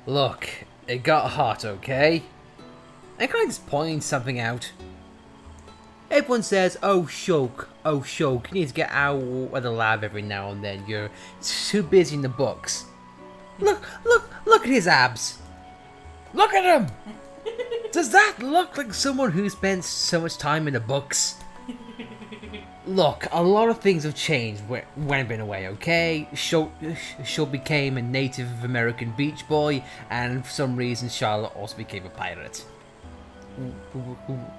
Look, it got hot, okay? And can I just point something out? Everyone says, oh Shulk, you need to get out of the lab every now and then. You're too busy in the books. Look at his abs. Look at him! Does that look like someone who spent so much time in the books? Look, a lot of things have changed when I've been away, okay? Shulk became a Native American beach boy, and for some reason Charlotte also became a pirate.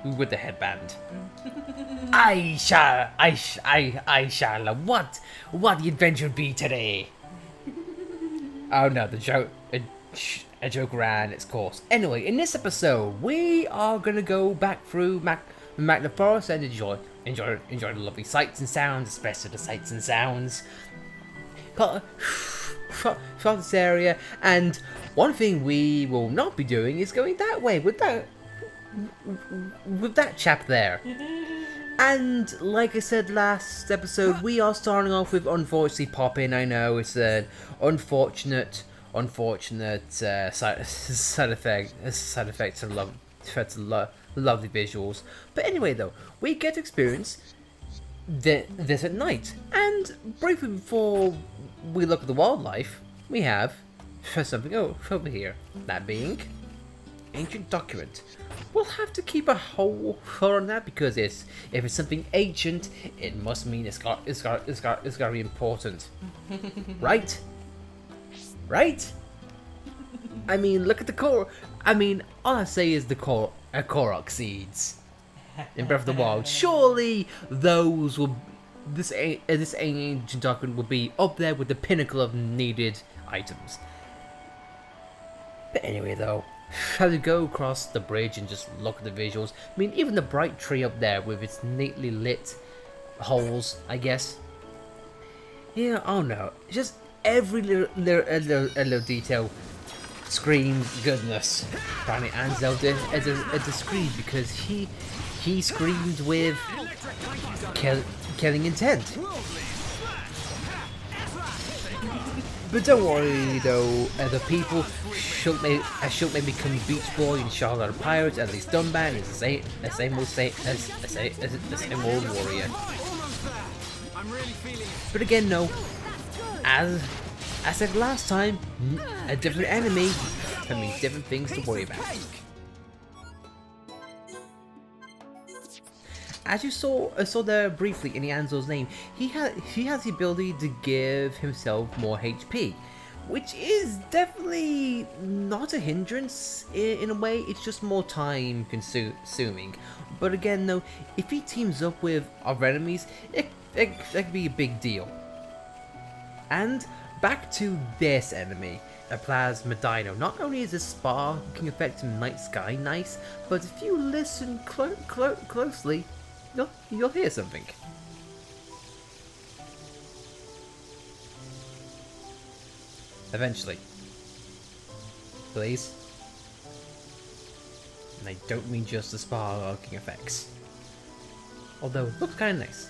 With the headband. I shall, what the adventure be today? Oh no, the joke, a joke ran its course. Anyway, in this episode, we are gonna go back through the forest and enjoy the lovely sights and sounds, especially the sights and sounds from this area. And one thing we will not be doing is going that way with that chap there. And like I said last episode, we are starting off with unfortunately Poppin. I know it's an unfortunate side effect to lovely visuals. But anyway, though, we get to experience this at night. And briefly before we look at the wildlife, we have something over here. That being ancient document. We'll have to keep a hold on that because if it's something ancient, it must mean it's got to be important, right? Right? I mean, look at the core. I mean, all I say is the Korok seeds in Breath of the Wild. Surely those will this ancient document will be up there with the pinnacle of needed items. But anyway, though. As we go across the bridge and just look at the visuals, I mean, even the bright tree up there with its neatly lit holes, I guess. Yeah, oh no, just every little detail screams goodness. Apparently Ansel did a scream because he screamed with killing intent. But don't worry though, the people Shulk may become Beach Boy and Charlotte are pirates, at least Dunban is the same old warrior. But again, no, as I said last time, a different enemy can mean different things to worry about. As you saw there briefly in the Ansel's name, he has the ability to give himself more HP, which is definitely not a hindrance in a way. It's just more time consuming. But again, though, if he teams up with other enemies, it could be a big deal. And back to this enemy, a plasma dino. Not only is the sparking effect in night sky nice, but if you listen closely, you'll hear something. Eventually. Please. And I don't mean just the sparking effects. Although, it looks kinda nice.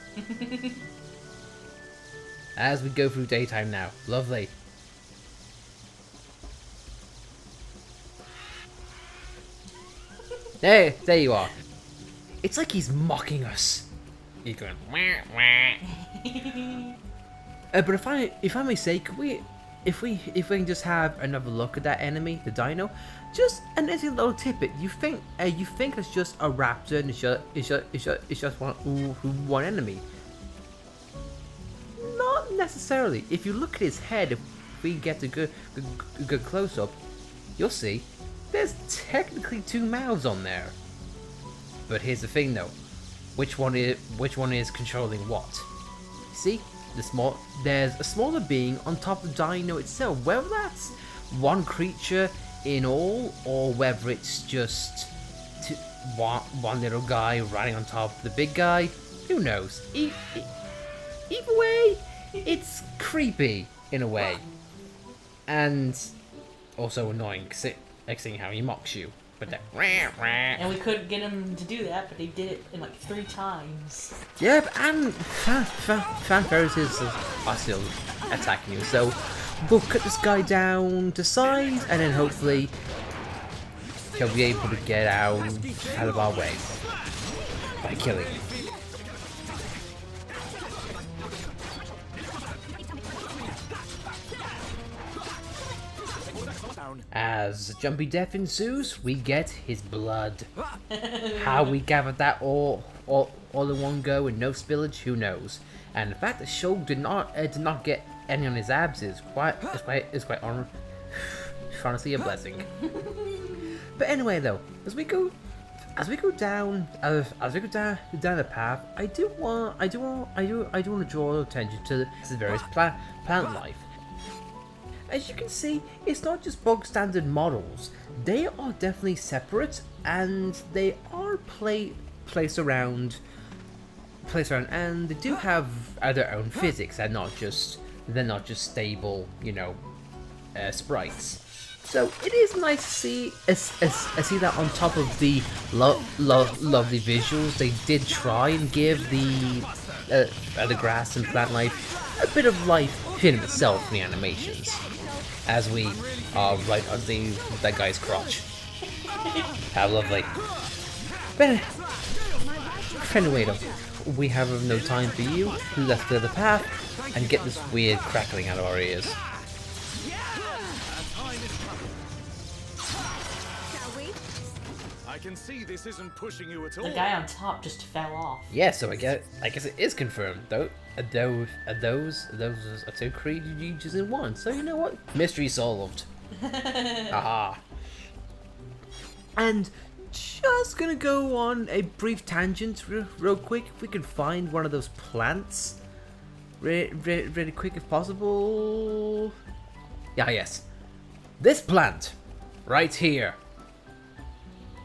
As we go through daytime now. Lovely. There you are. It's like he's mocking us. He's going wah wah. But if I may say, if we can just have another look at that enemy, the dino, just an easy little tidbit. You think it's just a raptor and it's just one enemy? Not necessarily. If you look at his head, if we get a good close up, you'll see there's technically two mouths on there. But here's the thing though, which one is controlling what? See, there's a smaller being on top of the dino itself. Whether that's one creature in all, or whether it's just one little guy riding on top of the big guy, who knows? Either way, it's creepy in a way, and also annoying, seeing how he mocks you. But that and we couldn't get him to do that, but they did it in like 3 times. Yep, and fan Ferris are still attacking you. So we'll cut this guy down to size, and then hopefully he'll be able to get out of our way by killing him. As jumpy death ensues, we get his blood. How we gathered that all in one go and no spillage, who knows? And the fact that Shulk did not get any on his abs is quite honestly a blessing. But anyway, though, as we go down the path, I do want to draw attention to the various plant life. As you can see, it's not just bog standard models. They are definitely separate, and they are placed around, and they do have their own physics. They're not just stable, sprites. So it is nice to see that on top of the lovely visuals, they did try and give the grass and plant life a bit of life in itself in the animations. As we are right underneath that guy's crotch. How lovely. But anyway, though, we have no time for you. Let's clear the path and get this weird crackling out of our ears. I can see this isn't pushing you at all. The guy on top just fell off. Yeah, so I guess it is confirmed, though. Those are two creatures in one. So you know what? Mystery solved. Aha. And just gonna go on a brief tangent real quick. If we can find one of those plants really quick if possible. Yeah, yes. This plant right here.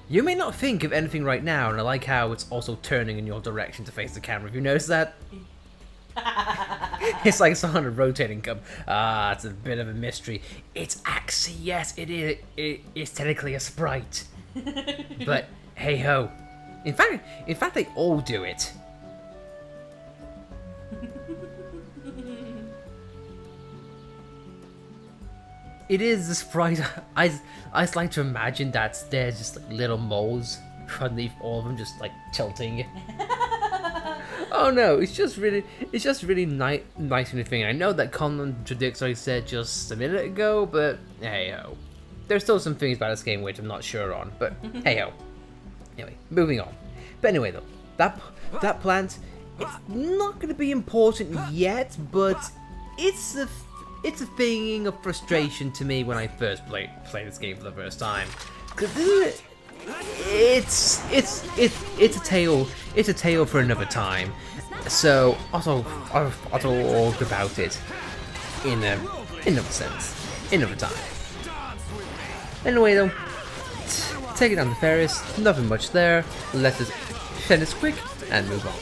You may not think of anything right now, and I like how it's also turning in your direction to face the camera. Have you noticed that? It's like it's on a rotating cup. It's a bit of a mystery. It's actually, yes, it is. It's technically a sprite. But hey ho. In fact, they all do it. It is the sprite. I just like to imagine that there's just like little moles underneath all of them, just like tilting. Oh no, it's just really nice when you think. I know that contradicts what I said just a minute ago, but hey ho. There's still some things about this game which I'm not sure on, but hey ho. Anyway, moving on. But anyway though, that plant, it's not going to be important yet, but it's a thing of frustration to me when I first play this game for the first time. Cause it's a tale for another time. So I'll talk about it in another sense, another time. Anyway though, take it down the Ferris. Nothing much there. Let us finish quick and move on.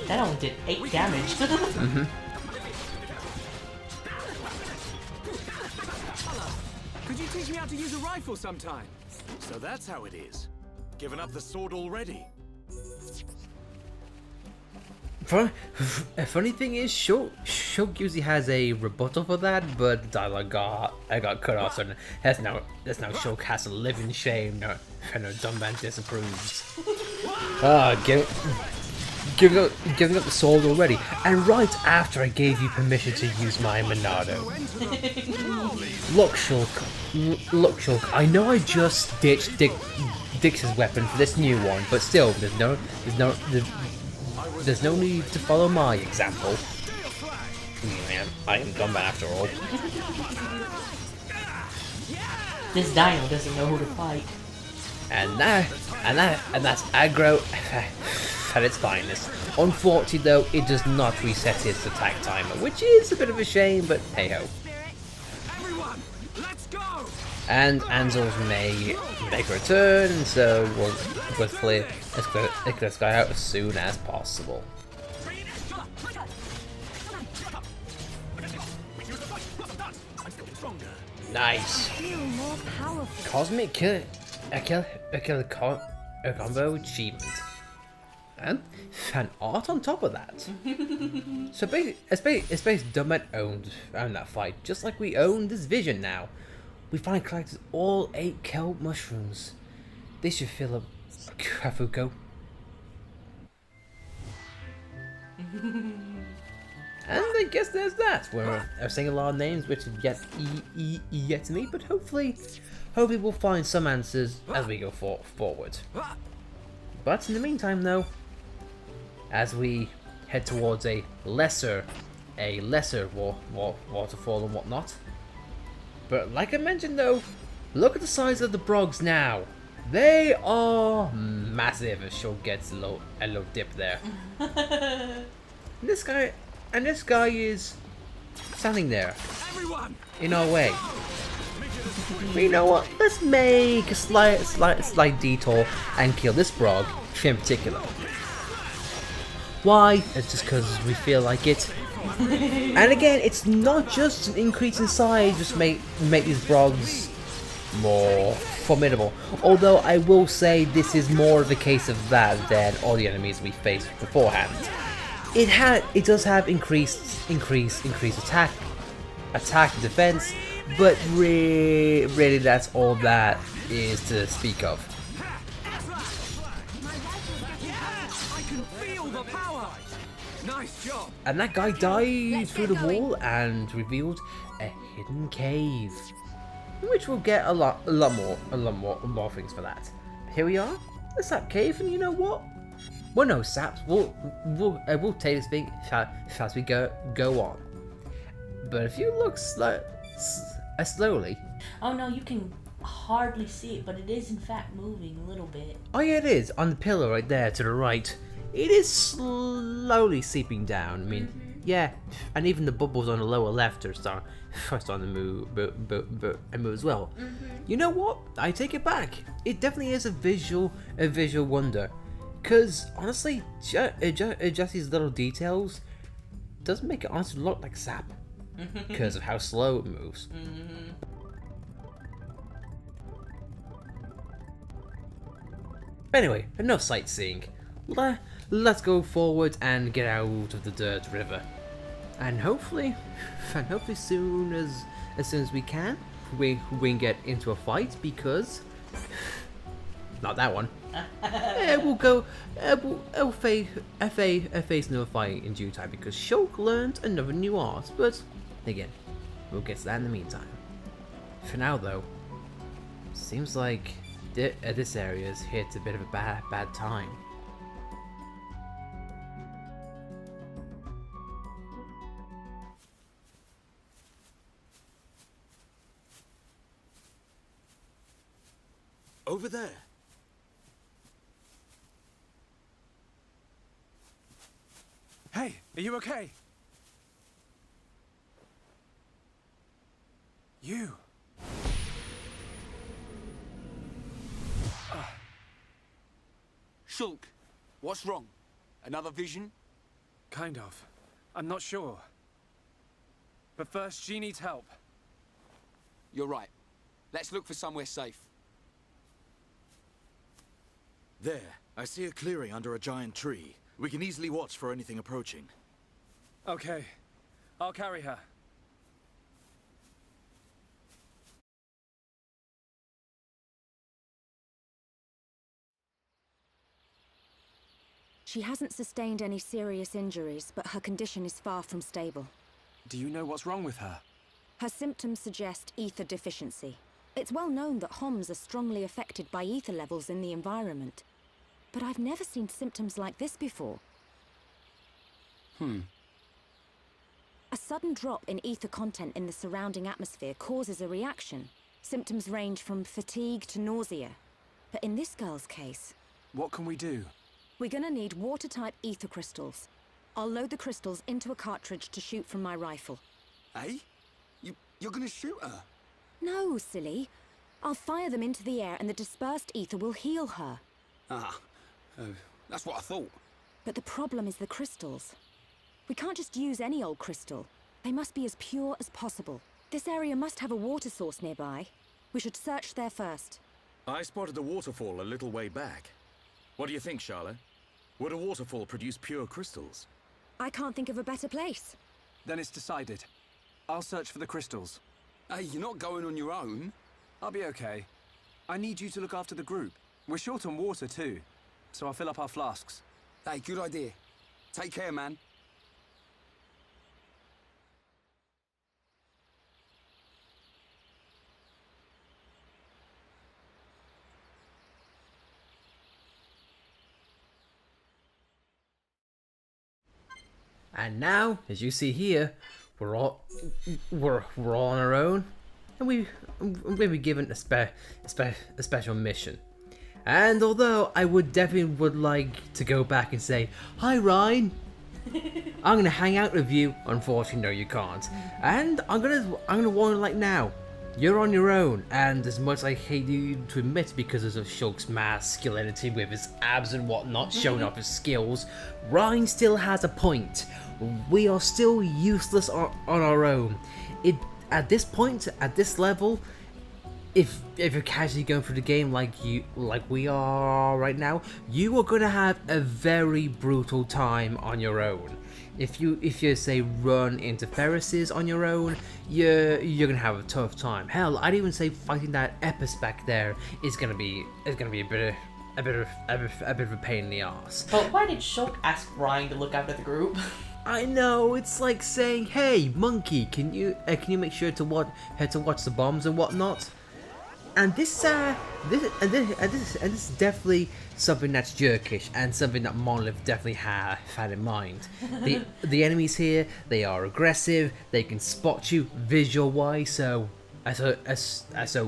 That only did 8 damage. Mm-hmm. Could you teach me how to use a rifle sometime? So that's how it is. Given up the sword already. A funny thing is, Shulk usually has a rebuttal for that, but the dialogue got cut off, so that's now Shulk has to live in shame. No dumb man disapproves. Giving up the sword already, and right after I gave you permission to use my Monado. Look, Shulk. I know I just ditched Dix's weapon for this new one, but still, there's no need to follow my example. I am dumb after all. This dino doesn't know who to fight. And that's aggro at its finest. Unfortunately though, it does not reset its attack timer, which is a bit of a shame, but hey ho. And Ansel's may make a return, so let's clear this guy out as soon as possible. Nice. Cosmic kill combo achievement. and fan art on top of that. So Space Dumbet owned that fight, just like we own this vision now. We finally collected all 8 kelp mushrooms. They should fill up Kafuko. And I guess there's that. I'm saying a lot of names which have yet to me, but hopefully we'll find some answers as we go forward. But in the meantime, though, as we head towards a lesser waterfall and whatnot. But like I mentioned, though, look at the size of the brogs now. They are massive. As Shulk gets a little dip there. This guy is standing there in our way. But you know what? Let's make a slight detour and kill this brog in particular. Why? It's just because we feel like it. And again, it's not just an increase in size just make these brogs more formidable. Although I will say this is more of a case of that than all the enemies we faced beforehand. It does have increased attack defense, but really that's all that is to speak of. I can feel the power. Nice job. And that guy died through the wall and revealed a hidden cave, which we'll get a lot more things for that. Here we are, the sap cave, and you know what? Well, no saps. We'll take this thing as we go on. But if you look slowly. Oh no, you can hardly see it, but it is in fact moving a little bit. Oh yeah, it is on the pillar right there to the right. It is slowly seeping down. I mean, yeah, and even the bubbles on the lower left are starting to move as well. You know what? I take it back. It definitely is a visual wonder. Because honestly, just these little details doesn't make it honestly look like sap because of how slow it moves. Anyway, enough sightseeing. Let's go forward and get out of the dirt river, and hopefully soon as we can, we can get into a fight, because not that one. We'll face another fight in due time, because Shulk learned another new art, but again, we'll get to that in the meantime. For now though, seems like this area's hit a bit of a bad time. Over there. Hey, are you okay? You. Shulk, what's wrong? Another vision? Kind of. I'm not sure. But first, she needs help. You're right. Let's look for somewhere safe. There, I see a clearing under a giant tree. We can easily watch for anything approaching. Okay, I'll carry her. She hasn't sustained any serious injuries, but her condition is far from stable. Do you know what's wrong with her? Her symptoms suggest ether deficiency. It's well known that Homs are strongly affected by ether levels in the environment. But I've never seen symptoms like this before. A sudden drop in ether content in the surrounding atmosphere causes a reaction. Symptoms range from fatigue to nausea. But in this girl's case... What can we do? We're gonna need water-type ether crystals. I'll load the crystals into a cartridge to shoot from my rifle. Eh? You're gonna shoot her? No, silly. I'll fire them into the air and the dispersed ether will heal her. That's what I thought. But the problem is the crystals. We can't just use any old crystal. They must be as pure as possible. This area must have a water source nearby. We should search there first. I spotted a waterfall a little way back. What do you think, Charlotte? Would a waterfall produce pure crystals? I can't think of a better place. Then it's decided. I'll search for the crystals. Hey, you're not going on your own. I'll be okay. I need you to look after the group. We're short on water too, so I'll fill up our flasks. Hey, good idea. Take care, man. And now, as you see here, we're all on our own, and we've been given a special mission. And although I would like to go back and say, "Hi Ryan, I'm gonna hang out with you," unfortunately, no, you can't. And I'm gonna warn you like now, you're on your own. And as much as I hate you to admit, because of Shulk's masculinity with his abs and whatnot, showing off his skills, Ryan still has a point. We are still useless on our own. At this point, at this level, if you're casually going through the game like we are right now, you are gonna have a very brutal time on your own. If you say run into Ferrises on your own, you're gonna have a tough time. Hell, I'd even say fighting that Epispec there is gonna be a bit of a pain in the ass. But why did Shulk ask Ryan to look after the group? I know, it's like saying, "Hey, monkey, can you make sure to watch the bombs and whatnot?" And this is definitely something that's jerkish and something that Monolith definitely had in mind. The enemies here, they are aggressive. They can spot you visual wise. So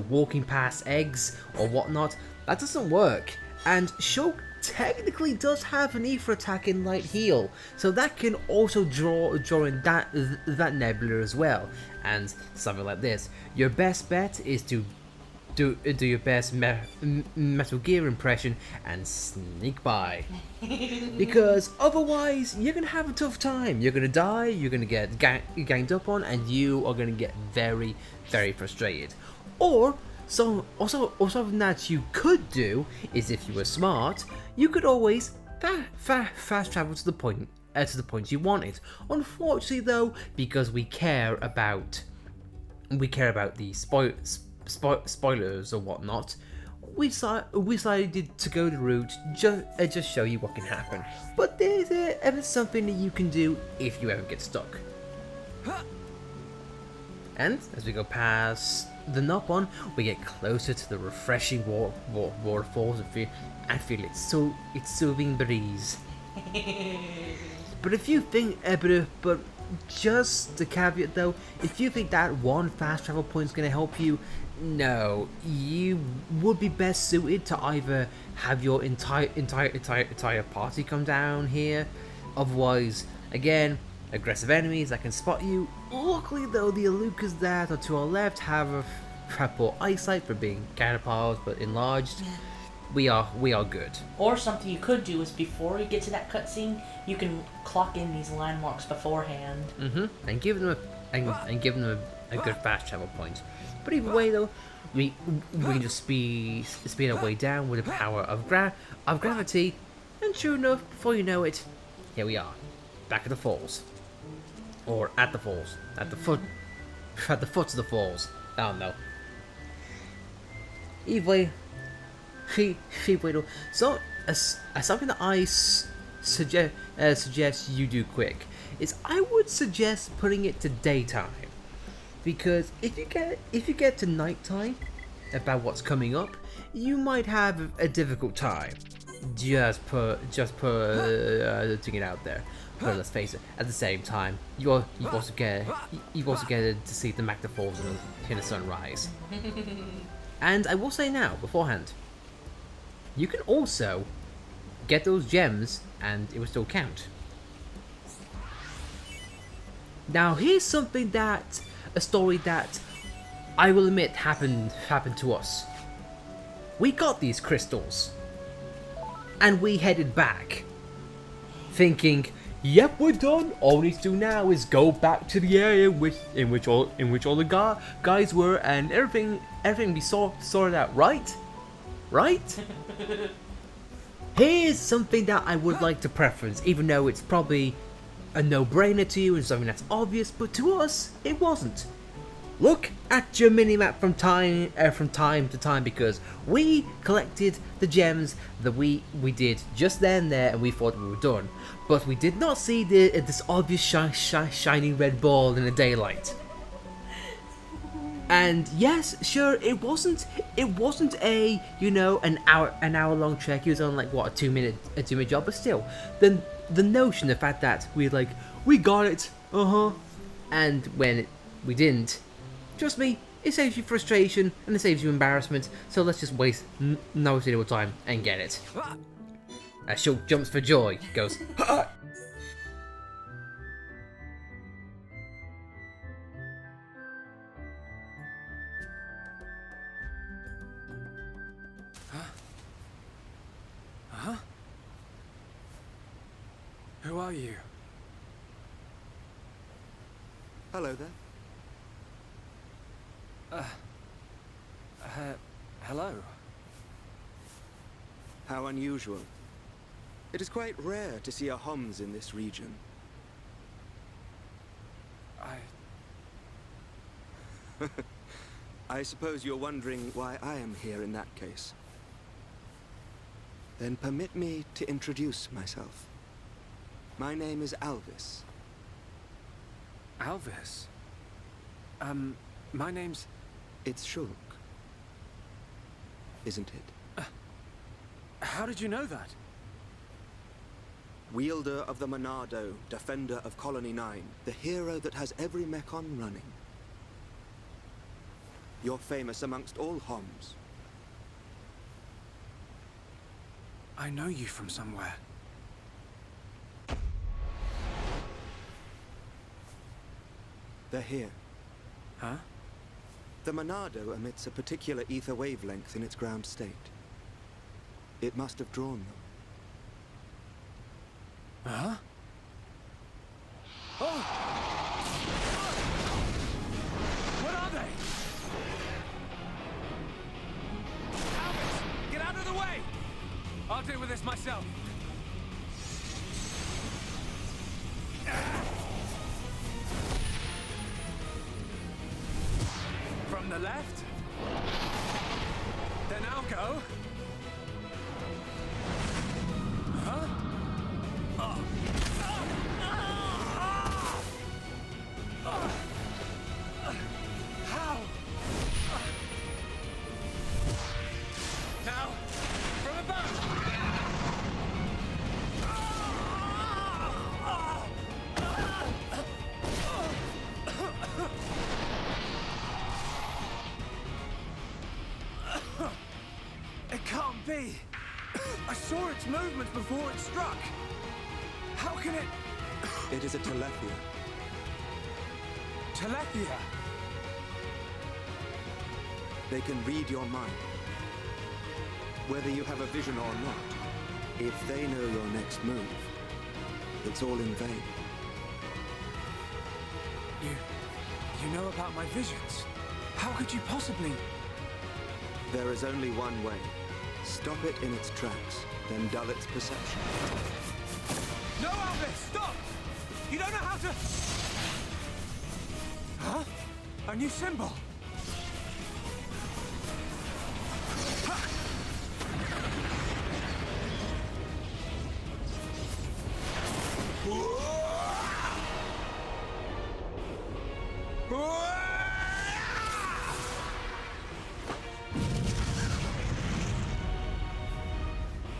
walking past eggs or whatnot, that doesn't work. And Shulk technically does have an ether attack in Light Heal, so that can also draw in that nebula as well. And something like this, your best bet is to do your best Metal Gear impression and sneak by, because otherwise you're gonna have a tough time. You're gonna die, you're gonna get ganged up on, and you are gonna get very, very frustrated. Or something that you could do is, if you were smart, you could always fast travel to the point you wanted. Unfortunately though, because we care about the spoilers or whatnot, we decided to go the route just show you what can happen. But there's something that you can do if you ever get stuck. And as we go past the Nopon, we get closer to the refreshing waterfalls and feel its soothing breeze. But if you think, but just the caveat though, if you think that one fast travel point is going to help you, no, you would be best suited to either have your entire party come down here. Otherwise, again, aggressive enemies that can spot you. Luckily though, the Alukas that are to our left have poor eyesight for being caterpillars but enlarged. We are good. Or something you could do is, before you get to that cutscene, you can clock in these landmarks beforehand. And give them a good fast travel point. But either way though, we can just speed our way down with the power of gravity, and sure enough, before you know it, here we are, back at the falls. Or at the falls. At the foot of the falls. I don't know. Either way, so something that I suggest you do quick is, I would suggest putting it to daytime, because if you get to nighttime about what's coming up, you might have a difficult time. Just putting it out there. But let's face it, at the same time, you also get to see the Magna Falls in the sunrise. And I will say now, beforehand, you can also get those gems and it will still count. Now here's a story that I will admit happened to us. We got these crystals and we headed back, thinking, "Yep, we're done. All we need to do now is go back to the area in which all the guys were, and everything be sorted out, right?" Here's something that I would like to preference, even though it's probably a no-brainer to you and something that's obvious, but to us, it wasn't. Look at your minimap from time to time, because we collected the gems that we did just then and there, and we thought we were done. But we did not see this obvious shining red ball in the daylight. And yes, sure, it wasn't a, you know, an hour long trek. It was on like what, a 2 minute job, but still, the notion, the fact that we got it, and when we didn't, trust me, it saves you frustration and it saves you embarrassment. So let's just waste no single time and get it. As Shulk jumps for joy, goes, ha! Who are you? Hello there. Hello. How unusual. It is quite rare to see a Homs in this region. I suppose you're wondering why I am here in that case. Then permit me to introduce myself. My name is Alvis. Alvis? My name's... It's Shulk. Isn't it? How did you know that? Wielder of the Monado, defender of Colony 9, the hero that has every mechon running. You're famous amongst all Homs. I know you from somewhere. They're here. Huh? The Monado emits a particular ether wavelength in its ground state. It must have drawn them. Huh? Oh! What are they? Alvis, get out of the way! I'll deal with this myself. From the left? Then I'll go. Huh? How? Now, from above! It can't be! I saw its movements before it struck! How can it... It is a Telethia. Telethia? They can read your mind. Whether you have a vision or not, if they know your next move, it's all in vain. You know about my visions? How could you possibly... There is only one way. Stop it in its tracks, then dull its perception. No, Alvis, stop! You don't know how to... Huh? A new symbol?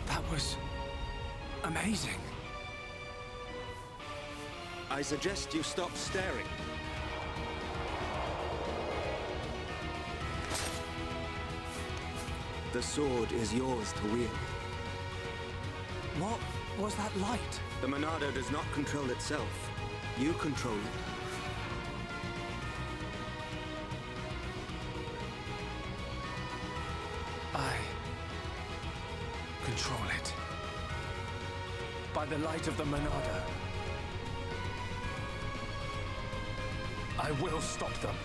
That was... amazing. I suggest you stop staring. The sword is yours to wield. What was that light? The Monado does not control itself. You control it. I control it. By the light of the Monado. I will stop them.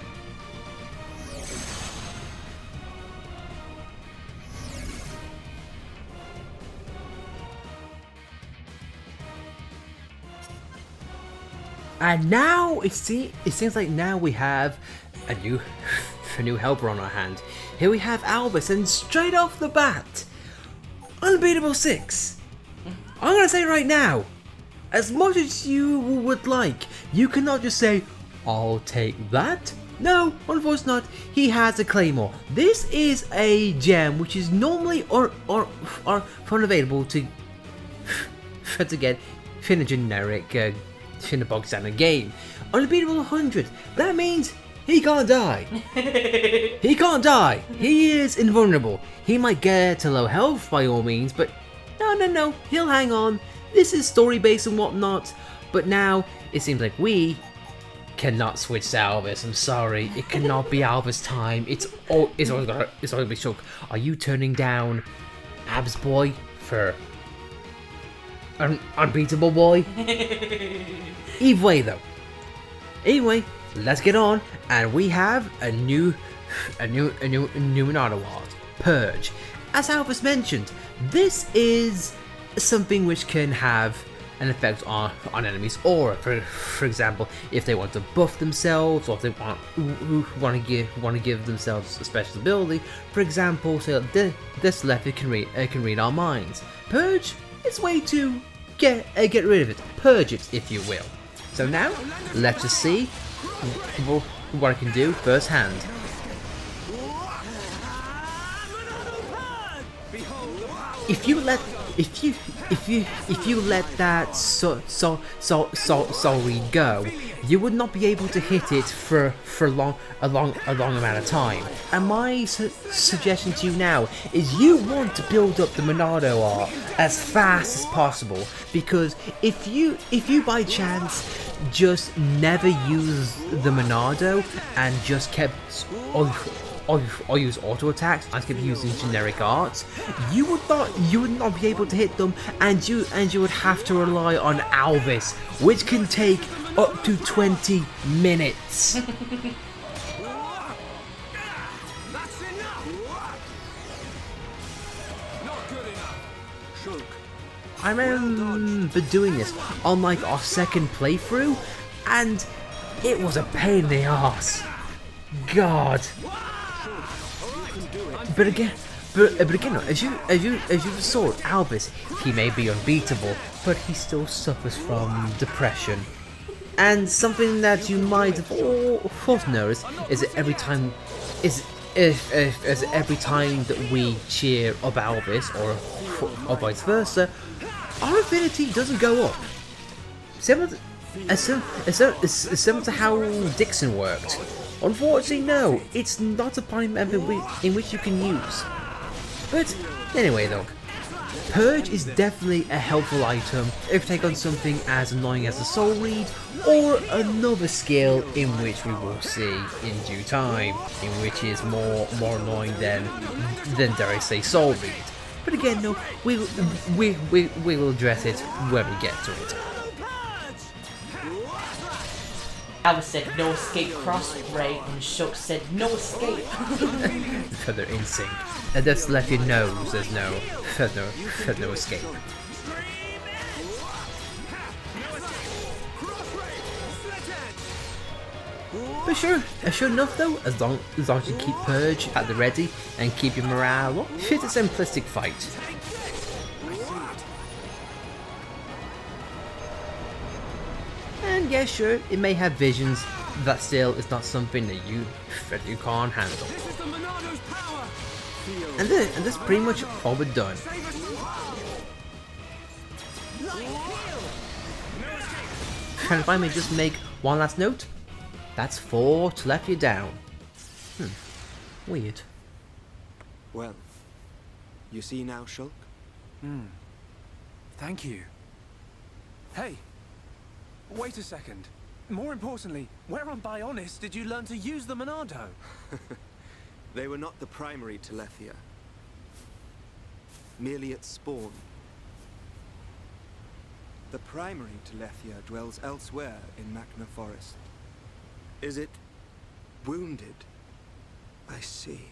And now it seems like now we have a new helper on our hand. Here we have Albus, and straight off the bat, unbeatable 6. I'm gonna say right now, as much as you would like, you cannot just say, I'll take that. No, unfortunately not. He has a claymore. This is a gem which is normally or unavailable to get in a generic in a box standard game. Unbeatable 100. That means he can't die. He can't die. He is invulnerable. He might get to low health by all means, but no, he'll hang on. This is story based and whatnot, but now it seems like we cannot switch to Albus. I'm sorry, it cannot be Albus time. It's always gonna be Shulk. Are you turning down Abs Boy for an unbeatable boy? Either way though. Anyway, let's get on, and we have a new Monado art, Purge. As Albus mentioned, this is something which can have an effect on enemies' aura. For example, if they want to buff themselves, or if they want to give themselves a special ability. For example, say this leopard can read our minds. Purge is a way to get rid of it, purge it, if you will. So now, let's just see what I can do firsthand. If you let that sorry go, you would not be able to hit it for a long amount of time. And my suggestion to you now is you want to build up the Monado art as fast as possible, because if you by chance just never use the Monado and just kept or use auto attacks and keep using generic arts, you would not be able to hit them, and you would have to rely on Albus, which can take up to 20 minutes. That's enough! Not good enough. Shulk. I remember doing this on like our second playthrough, and it was a pain in the ass. God. But again, as you saw, Albus, he may be unbeatable, but he still suffers from depression. And something that you might have also noticed is that every time that we cheer up Albus, or vice versa, our affinity doesn't go up. Similar to how Dixon worked. Unfortunately, no, it's not a party member in which you can use. But anyway though, Purge is definitely a helpful item if you take on something as annoying as a Soul Read, or another skill in which we will see in due time, in which is more annoying than dare I say Soul Read. But again, no, we will address it when we get to it. Albus said no escape cross ray, and Shulk said no escape. So they're in sync. And just let you know there's no escape. But sure enough though, as long as you keep Purge at the ready and keep your morale up, it's a simplistic fight. And yeah, sure, it may have visions, that still is not something that you can't handle. And that's pretty much all we're done. And if I may just make one last note, that's 4 to let you down. Weird. Well, you see now, Shulk? Thank you. Hey, wait a second. More importantly, where on Bionis did you learn to use the Monado? They were not the primary Telethia. Merely its spawn. The primary Telethia dwells elsewhere in Machna Forest. Is it wounded? I see.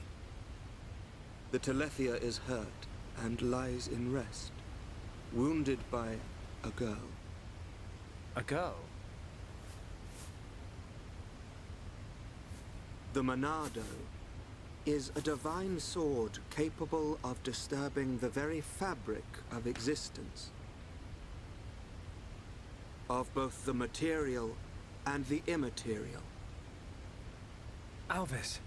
The Telethia is hurt and lies in rest, wounded by a girl. A girl? The Monado is a divine sword capable of disturbing the very fabric of existence. Of both the material and the immaterial. Alvis,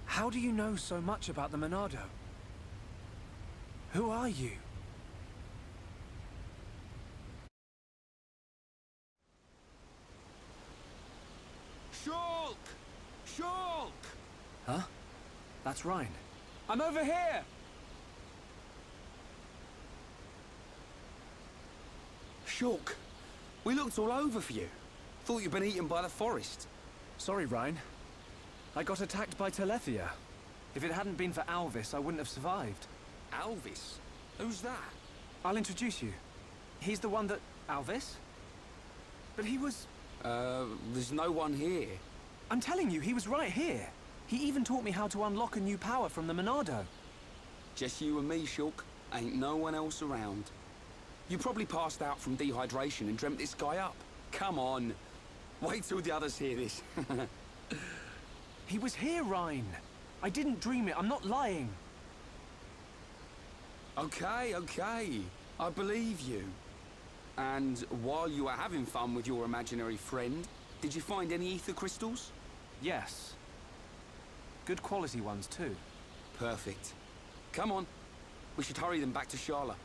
how do you know so much about the Monado? Who are you? Shulk! Shulk! Huh? That's Ryan. I'm over here! Shulk, we looked all over for you. Thought you'd been eaten by the forest. Sorry, Ryan. I got attacked by Telethia. If it hadn't been for Alvis, I wouldn't have survived. Alvis? Who's that? I'll introduce you. He's the one that... Alvis? But he was... There's no one here. I'm telling you, he was right here. He even taught me how to unlock a new power from the Monado. Just you and me, Shulk. Ain't no one else around. You probably passed out from dehydration and dreamt this guy up. Come on. Wait till the others hear this. He was here, Ryan. I didn't dream it. I'm not lying. Okay, okay. I believe you. And while you were having fun with your imaginary friend, did you find any ether crystals? Yes. Good quality ones, too. Perfect. Come on. We should hurry them back to Shala.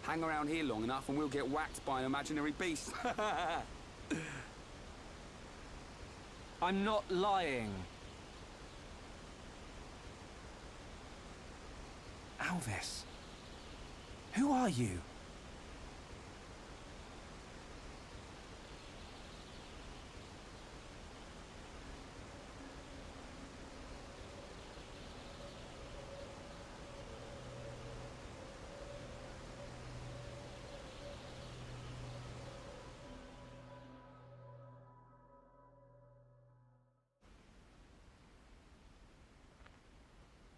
Hang around here long enough and we'll get whacked by an imaginary beast. I'm not lying. Alvis. Who are you?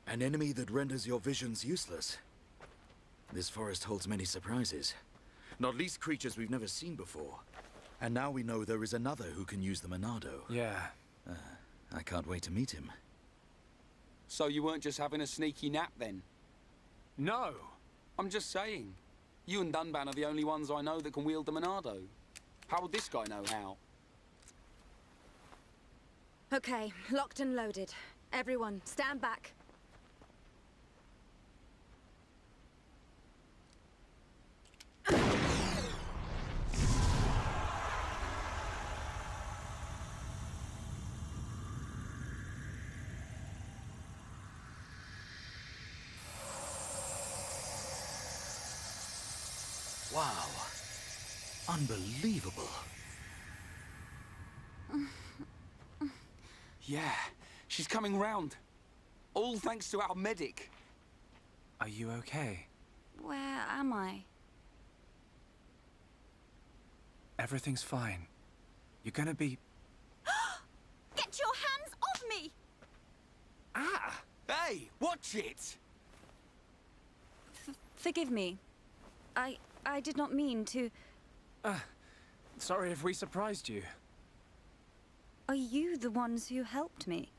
An enemy that renders your visions useless. This forest holds many surprises. Not least creatures we've never seen before. And now we know there is another who can use the Monado. Yeah. I can't wait to meet him. So you weren't just having a sneaky nap then? No! I'm just saying. You and Dunban are the only ones I know that can wield the Monado. How would this guy know how? Okay, locked and loaded. Everyone, stand back. Wow. Unbelievable. Yeah, she's coming round. All thanks to our medic. Are you okay? Where am I? Everything's fine. You're gonna be... Get your hands off me! Ah! Hey, watch it! Forgive me. I did not mean to... Sorry if we surprised you. Are you the ones who helped me?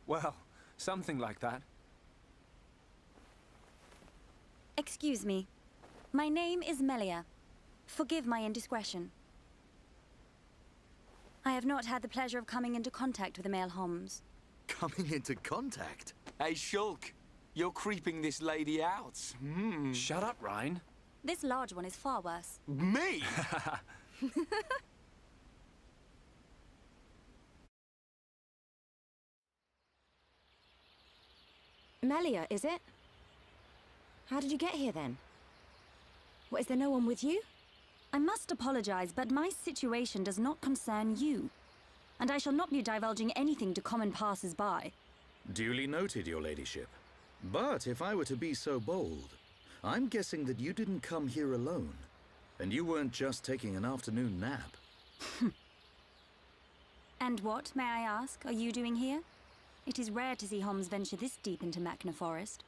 Well, something like that. Excuse me. My name is Melia. Forgive my indiscretion. I have not had the pleasure of coming into contact with the male Homs. Coming into contact? Hey, Shulk, you're creeping this lady out. Shut up, Ryan. This large one is far worse. Me? Melia, is it? How did you get here then? What, is there no one with you? I must apologize, but my situation does not concern you. And I shall not be divulging anything to common passers-by. Duly noted, your ladyship. But if I were to be so bold, I'm guessing that you didn't come here alone. And you weren't just taking an afternoon nap. And what, may I ask, are you doing here? It is rare to see Homs venture this deep into Machna Forest.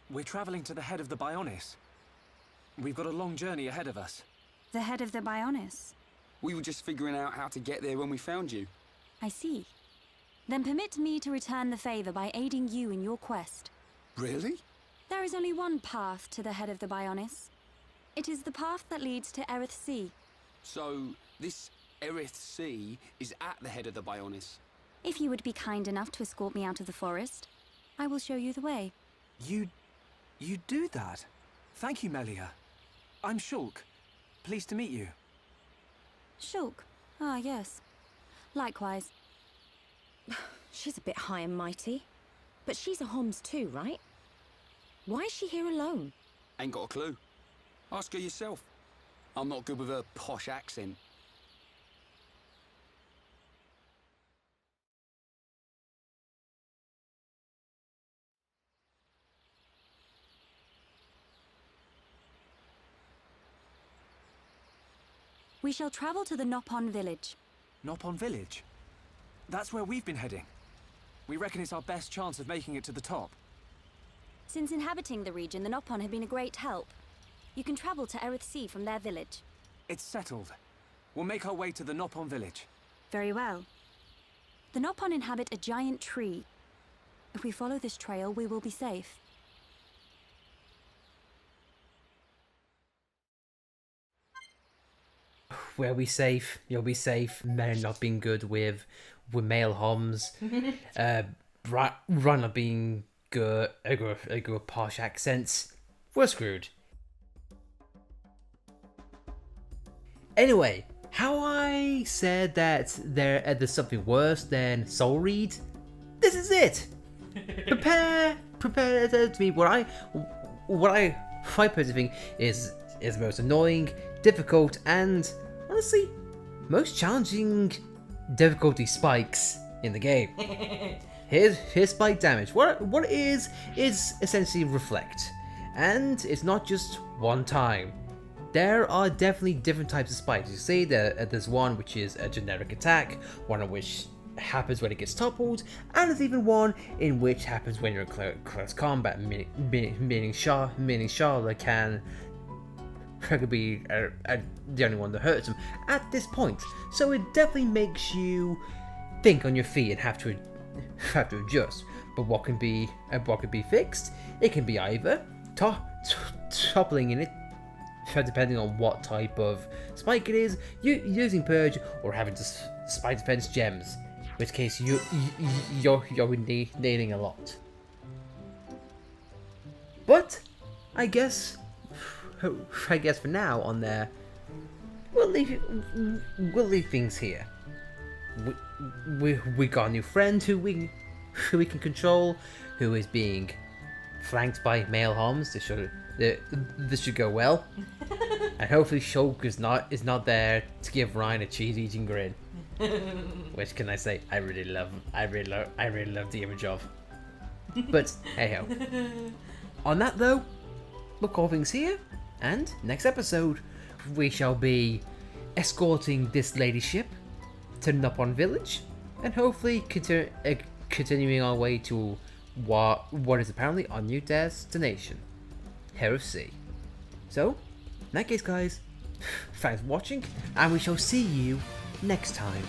We're traveling to the head of the Bionis. We've got a long journey ahead of us. The head of the Bionis? We were just figuring out how to get there when we found you. I see. Then permit me to return the favor by aiding you in your quest. Really? There is only one path to the head of the Bionis. It is the path that leads to Erith Sea. So, this Erith Sea is at the head of the Bionis. If you would be kind enough to escort me out of the forest, I will show you the way. You do that? Thank you, Melia. I'm Shulk. Pleased to meet you. Shulk? Ah, yes. Likewise. She's a bit high and mighty. But she's a Homs too, right? Why is she here alone? Ain't got a clue. Ask her yourself. I'm not good with her posh accent. We shall travel to the Nopon village. Nopon village? That's where we've been heading. We reckon it's our best chance of making it to the top. Since inhabiting the region, the Nopon have been a great help. You can travel to Erith Sea from their village. It's settled. We'll make our way to the Nopon village. Very well. The Nopon inhabit a giant tree. If we follow this trail, we will be safe. We'll be safe. You'll be safe. Men not being good with male homs. Ron not being good. A good with posh accents. We're screwed. Anyway, how I said that there's something worse than Soul Read. This is it. Prepare to be what I personally think is most annoying, difficult, and honestly most challenging difficulty spikes in the game. Here's spike damage. What it is essentially reflect, and it's not just one time. There are definitely different types of spikes. You see, there's one which is a generic attack, one of which happens when it gets toppled, and there's even one in which happens when you're in close combat, meaning Charlotte can be the only one that hurts him at this point. So it definitely makes you think on your feet and have to adjust. But what can be fixed? It can be either toppling in it, depending on what type of spike it is, using Purge, or having to spike defense gems, in which case you're needing a lot. But I guess for now on there, we'll leave things here. We got a new friend who we can control, who is being flanked by male homs. This should go well, and hopefully Shulk is not there to give Ryan a cheese-eating grin. Which can I say? I really love the image of. But hey ho. On that though, we'll call things here, and next episode we shall be escorting this ladyship to Nopon village, and hopefully continuing our way to what is apparently our new destination, Erith Sea. So, in that case guys, thanks for watching, and we shall see you next time.